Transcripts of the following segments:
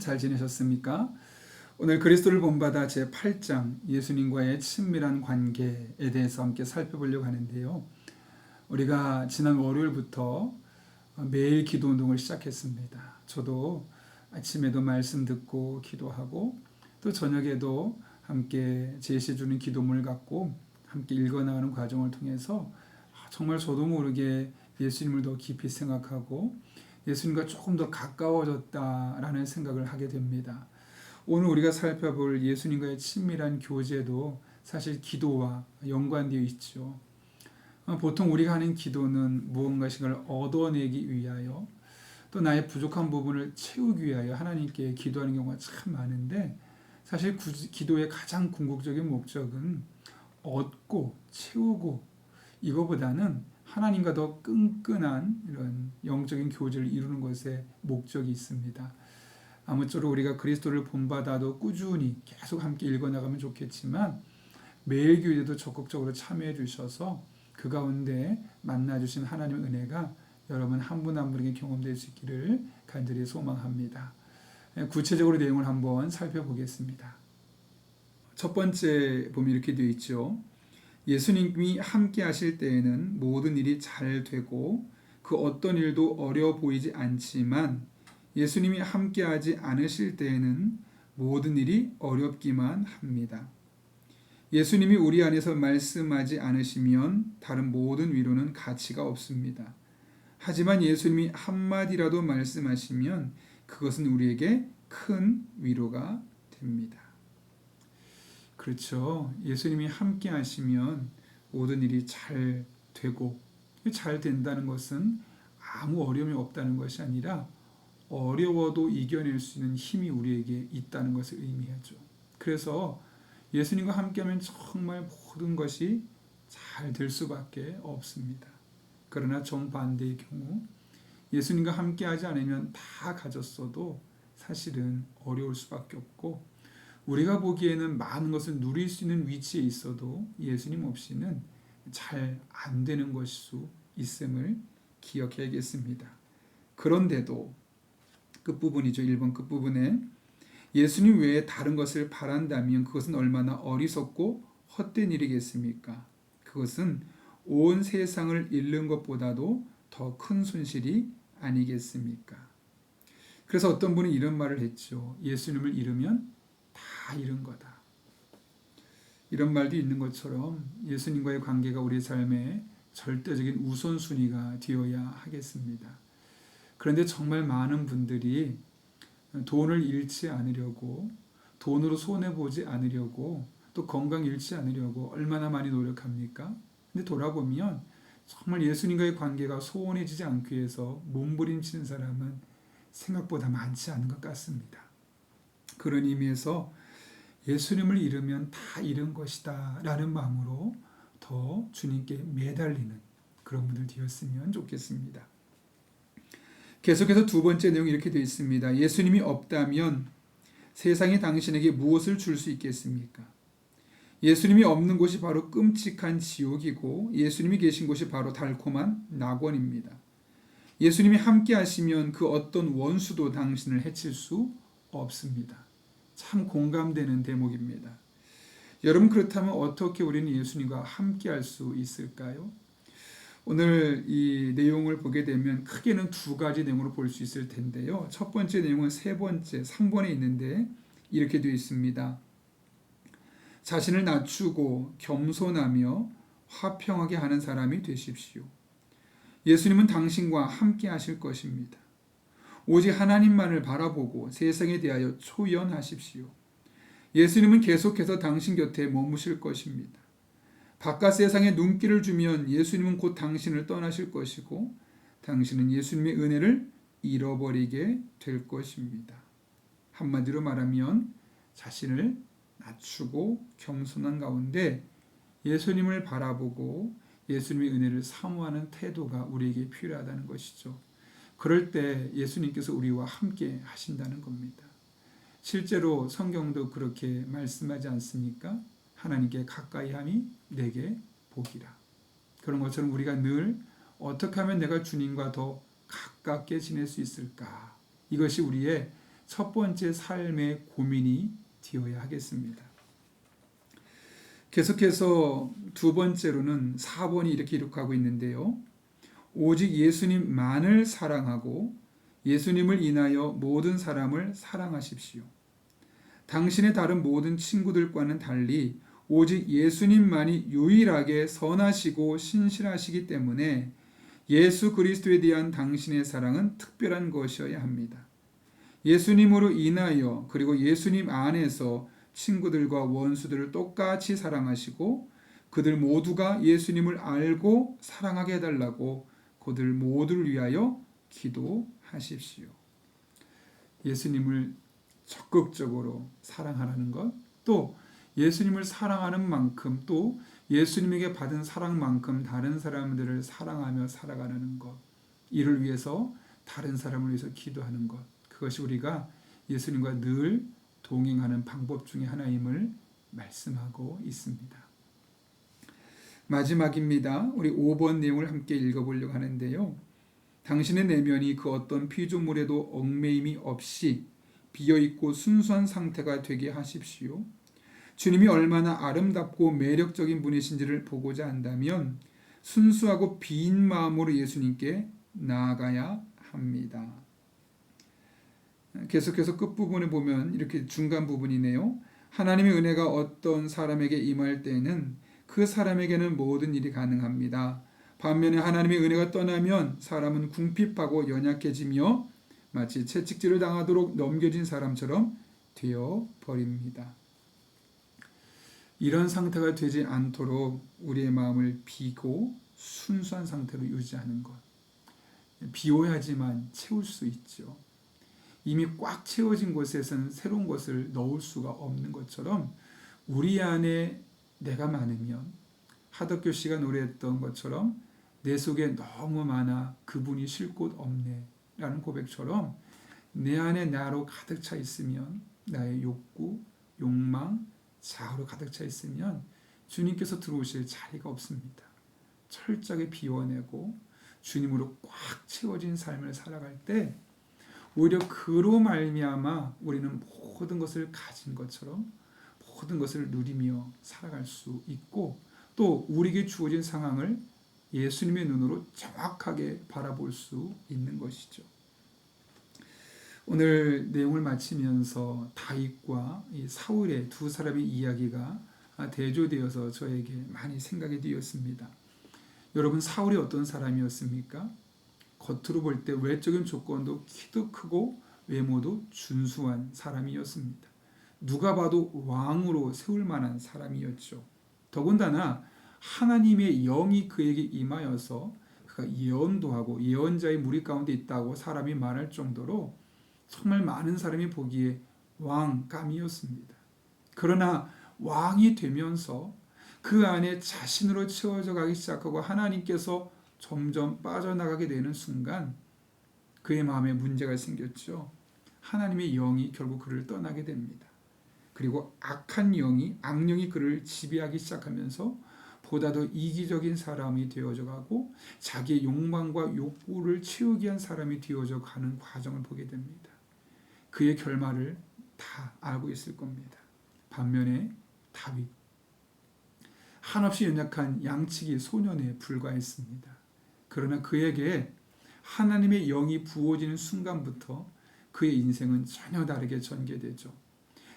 잘 지내셨습니까? 오늘 그리스도를 본받아 제8장 예수님과의 친밀한 관계에 대해서 함께 살펴보려고 하는데요. 우리가 지난 월요일부터 매일 기도 운동을 시작했습니다. 저도 아침에도 말씀 듣고 기도하고 또 저녁에도 함께 제시해주는 기도문을 갖고 함께 읽어나가는 과정을 통해서 정말 저도 모르게 예수님을 더 깊이 생각하고 예수님과 조금 더 가까워졌다라는 생각을 하게 됩니다. 오늘 우리가 살펴볼 예수님과의 친밀한 교제도 사실 기도와 연관되어 있죠. 보통 우리가 하는 기도는 무언가를 얻어내기 위하여 또 나의 부족한 부분을 채우기 위하여 하나님께 기도하는 경우가 참 많은데, 사실 기도의 가장 궁극적인 목적은 얻고 채우고 이거보다는 하나님과 더 끈끈한 이런 영적인 교제를 이루는 것에 목적이 있습니다. 아무쪼록 우리가 그리스도를 본받아도 꾸준히 계속 함께 읽어나가면 좋겠지만 매일 교회도 적극적으로 참여해 주셔서 그 가운데 만나주신 하나님의 은혜가 여러분 한 분 한 분에게 경험될 수 있기를 간절히 소망합니다. 구체적으로 내용을 한번 살펴보겠습니다. 첫 번째 보면 이렇게 되어 있죠. 예수님이 함께 하실 때에는 모든 일이 잘 되고 그 어떤 일도 어려워 보이지 않지만 예수님이 함께 하지 않으실 때에는 모든 일이 어렵기만 합니다. 예수님이 우리 안에서 말씀하지 않으시면 다른 모든 위로는 가치가 없습니다. 하지만 예수님이 한마디라도 말씀하시면 그것은 우리에게 큰 위로가 됩니다. 그렇죠. 예수님이 함께 하시면 모든 일이 잘 되고, 잘 된다는 것은 아무 어려움이 없다는 것이 아니라 어려워도 이겨낼 수 있는 힘이 우리에게 있다는 것을 의미하죠. 그래서 예수님과 함께하면 정말 모든 것이 잘 될 수밖에 없습니다. 그러나 정반대의 경우 예수님과 함께하지 않으면 다 가졌어도 사실은 어려울 수밖에 없고, 우리가 보기에는 많은 것을 누릴 수 있는 위치에 있어도 예수님 없이는 잘 안 되는 것일 수 있음을 기억해야겠습니다. 그런데도 끝부분이죠. 1번 끝부분에 예수님 외에 다른 것을 바란다면 그것은 얼마나 어리석고 헛된 일이겠습니까? 그것은 온 세상을 잃는 것보다도 더 큰 손실이 아니겠습니까? 그래서 어떤 분이 이런 말을 했죠. 예수님을 잃으면 다 잃은 거다. 이런 말도 있는 것처럼 예수님과의 관계가 우리의 삶의 절대적인 우선순위가 되어야 하겠습니다. 그런데 정말 많은 분들이 돈을 잃지 않으려고, 돈으로 손해보지 않으려고, 또 건강 잃지 않으려고 얼마나 많이 노력합니까? 근데 돌아보면 정말 예수님과의 관계가 소원해지지 않기 위해서 몸부림치는 사람은 생각보다 많지 않은 것 같습니다. 그런 의미에서 예수님을 잃으면 다 잃은 것이다 라는 마음으로 더 주님께 매달리는 그런 분들 되었으면 좋겠습니다. 계속해서 두 번째 내용이 이렇게 되어 있습니다. 예수님이 없다면 세상이 당신에게 무엇을 줄 수 있겠습니까? 예수님이 없는 곳이 바로 끔찍한 지옥이고 예수님이 계신 곳이 바로 달콤한 낙원입니다. 예수님이 함께 하시면 그 어떤 원수도 당신을 해칠 수 없습니다. 참 공감되는 대목입니다. 여러분, 그렇다면 어떻게 우리는 예수님과 함께 할 수 있을까요? 오늘 이 내용을 보게 되면 크게는 두 가지 내용으로 볼 수 있을 텐데요. 첫 번째 내용은 3번에 있는데 이렇게 되어 있습니다. 자신을 낮추고 겸손하며 화평하게 하는 사람이 되십시오. 예수님은 당신과 함께 하실 것입니다. 오직 하나님만을 바라보고 세상에 대하여 초연하십시오. 예수님은 계속해서 당신 곁에 머무실 것입니다. 바깥 세상에 눈길을 주면 예수님은 곧 당신을 떠나실 것이고 당신은 예수님의 은혜를 잃어버리게 될 것입니다. 한마디로 말하면 자신을 낮추고 겸손한 가운데 예수님을 바라보고 예수님의 은혜를 사모하는 태도가 우리에게 필요하다는 것이죠. 그럴 때 예수님께서 우리와 함께 하신다는 겁니다. 실제로 성경도 그렇게 말씀하지 않습니까? 하나님께 가까이 함이 내게 복이라. 그런 것처럼 우리가 늘 어떻게 하면 내가 주님과 더 가깝게 지낼 수 있을까? 이것이 우리의 첫 번째 삶의 고민이 되어야 하겠습니다. 계속해서 두 번째로는 4번이 이렇게 기록하고 있는데요. 오직 예수님만을 사랑하고 예수님을 인하여 모든 사람을 사랑하십시오. 당신의 다른 모든 친구들과는 달리 오직 예수님만이 유일하게 선하시고 신실하시기 때문에 예수 그리스도에 대한 당신의 사랑은 특별한 것이어야 합니다. 예수님으로 인하여 그리고 예수님 안에서 친구들과 원수들을 똑같이 사랑하시고 그들 모두가 예수님을 알고 사랑하게 해달라고 그들 모두를 위하여 기도하십시오. 예수님을 적극적으로 사랑하라는 것, 또 예수님을 사랑하는 만큼 또 예수님에게 받은 사랑만큼 다른 사람들을 사랑하며 살아가는 것, 이를 위해서 다른 사람을 위해서 기도하는 것, 그것이 우리가 예수님과 늘 동행하는 방법 중에 하나임을 말씀하고 있습니다. 마지막입니다. 우리 5번 내용을 함께 읽어보려고 하는데요. 당신의 내면이 그 어떤 피조물에도 얽매임이 없이 비어있고 순수한 상태가 되게 하십시오. 주님이 얼마나 아름답고 매력적인 분이신지를 보고자 한다면 순수하고 빈 마음으로 예수님께 나아가야 합니다. 계속해서 끝부분에 보면 이렇게 중간 부분이네요. 하나님의 은혜가 어떤 사람에게 임할 때에는 그 사람에게는 모든 일이 가능합니다. 반면에 하나님의 은혜가 떠나면 사람은 궁핍하고 연약해지며 마치 채찍질을 당하도록 넘겨진 사람처럼 되어버립니다. 이런 상태가 되지 않도록 우리의 마음을 비고 순수한 상태로 유지하는 것. 비워야지만 채울 수 있죠. 이미 꽉 채워진 곳에서는 새로운 것을 넣을 수가 없는 것처럼 우리 안에 내가 많으면 하덕교 씨가 노래했던 것처럼 내 속에 너무 많아 그분이 쉴 곳 없네 라는 고백처럼 내 안에 나로 가득 차 있으면 나의 욕구, 욕망, 자아로 가득 차 있으면 주님께서 들어오실 자리가 없습니다. 철저하게 비워내고 주님으로 꽉 채워진 삶을 살아갈 때 오히려 그로 말미암아 우리는 모든 것을 가진 것처럼 모든 것을 누리며 살아갈 수 있고 또 우리에게 주어진 상황을 예수님의 눈으로 정확하게 바라볼 수 있는 것이죠. 오늘 내용을 마치면서 다윗과 사울의 두 사람의 이야기가 대조되어서 저에게 많이 생각이 되었습니다. 여러분, 사울이 어떤 사람이었습니까? 겉으로 볼 때 외적인 조건도 키도 크고 외모도 준수한 사람이었습니다. 누가 봐도 왕으로 세울 만한 사람이었죠. 더군다나 하나님의 영이 그에게 임하여서 그가 예언도 하고 예언자의 무리 가운데 있다고 사람이 말할 정도로 정말 많은 사람이 보기에 왕감이었습니다. 그러나 왕이 되면서 그 안에 자신으로 채워져 가기 시작하고 하나님께서 점점 빠져나가게 되는 순간 그의 마음에 문제가 생겼죠. 하나님의 영이 결국 그를 떠나게 됩니다. 그리고 악한 영이, 악령이 그를 지배하기 시작하면서 보다 더 이기적인 사람이 되어져 가고 자기의 욕망과 욕구를 채우기 위한 사람이 되어져 가는 과정을 보게 됩니다. 그의 결말을 다 알고 있을 겁니다. 반면에 다윗, 한없이 연약한 양치기 소년에 불과했습니다. 그러나 그에게 하나님의 영이 부어지는 순간부터 그의 인생은 전혀 다르게 전개되죠.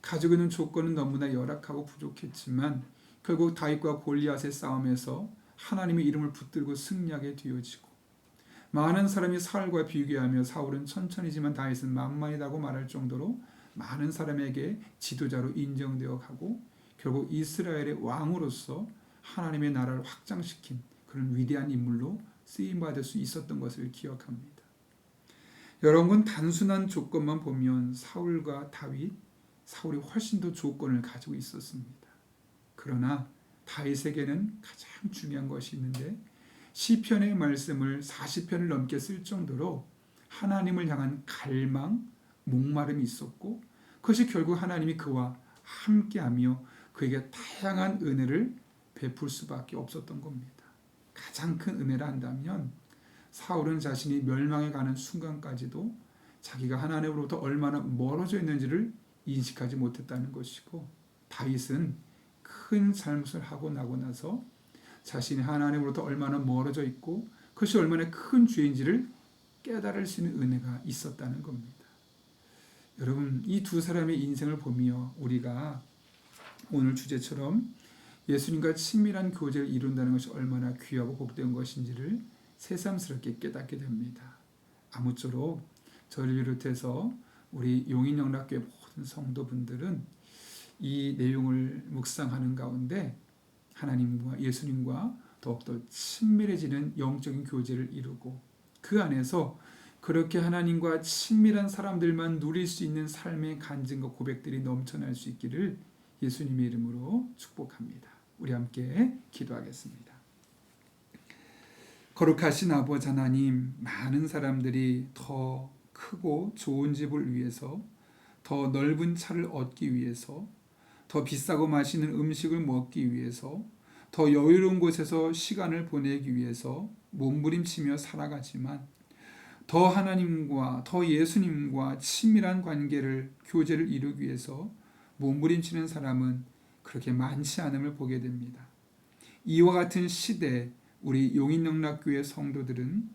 가지고 있는 조건은 너무나 열악하고 부족했지만 결국 다윗과 골리앗의 싸움에서 하나님의 이름을 붙들고 승리하게 되어지고 많은 사람이 사울과 비교하며 사울은 천천히지만 다윗은 만만이라고 말할 정도로 많은 사람에게 지도자로 인정되어 가고 결국 이스라엘의 왕으로서 하나님의 나라를 확장시킨 그런 위대한 인물로 쓰임받을 수 있었던 것을 기억합니다. 여러분, 단순한 조건만 보면 사울과 다윗, 사울이 훨씬 더 조건을 가지고 있었습니다. 그러나 다윗에게는 가장 중요한 것이 있는데 시편의 말씀을 40편을 넘게 쓸 정도로 하나님을 향한 갈망, 목마름이 있었고 그것이 결국 하나님이 그와 함께하며 그에게 다양한 은혜를 베풀 수밖에 없었던 겁니다. 가장 큰 은혜라 한다면 사울은 자신이 멸망해 가는 순간까지도 자기가 하나님으로부터 얼마나 멀어져 있는지를 인식하지 못했다는 것이고, 다윗은 큰 잘못을 하고 나고 나서 자신이 하나님으로부터 얼마나 멀어져 있고 그것이 얼마나 큰 죄인지를 깨달을 수 있는 은혜가 있었다는 겁니다. 여러분, 이 두 사람의 인생을 보며 우리가 오늘 주제처럼 예수님과 친밀한 교제를 이룬다는 것이 얼마나 귀하고 복된 것인지를 새삼스럽게 깨닫게 됩니다. 아무쪼록 저를 비롯해서 우리 용인영락교회 모든 성도분들은 이 내용을 묵상하는 가운데 하나님과 예수님과 더욱더 친밀해지는 영적인 교제를 이루고 그 안에서 그렇게 하나님과 친밀한 사람들만 누릴 수 있는 삶의 간증과 고백들이 넘쳐날 수 있기를 예수님의 이름으로 축복합니다. 우리 함께 기도하겠습니다. 거룩하신 아버지 하나님, 많은 사람들이 더 크고 좋은 집을 위해서, 더 넓은 차를 얻기 위해서, 더 비싸고 맛있는 음식을 먹기 위해서, 더 여유로운 곳에서 시간을 보내기 위해서 몸부림치며 살아가지만 더 하나님과 더 예수님과 친밀한 관계를 교제를 이루기 위해서 몸부림치는 사람은 그렇게 많지 않음을 보게 됩니다. 이와 같은 시대 우리 용인영락교회 성도들은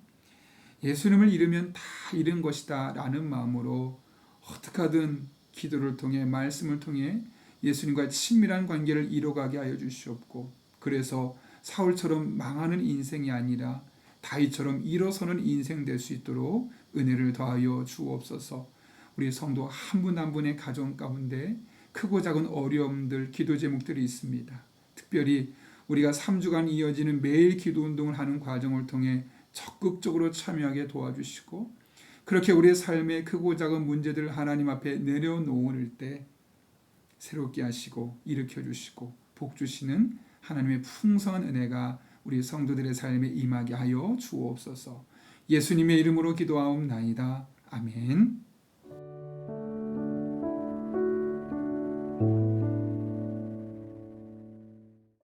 예수님을 잃으면 다 잃은 것이다 라는 마음으로 어떻게 하든 기도를 통해 말씀을 통해 예수님과 친밀한 관계를 이뤄가게 하여 주시옵고, 그래서 사울처럼 망하는 인생이 아니라 다윗처럼 일어서는 인생 될 수 있도록 은혜를 더하여 주옵소서. 우리 성도 한 분 한 분의 가정 가운데 크고 작은 어려움들, 기도 제목들이 있습니다. 특별히 우리가 3주간 이어지는 매일 기도 운동을 하는 과정을 통해 적극적으로 참여하게 도와주시고, 그렇게 우리의 삶의 크고 작은 문제들을 하나님 앞에 내려놓을 때 새롭게 하시고 일으켜 주시고 복 주시는 하나님의 풍성한 은혜가 우리 성도들의 삶에 임하게 하여 주옵소서. 예수님의 이름으로 기도하옵나이다. 아멘.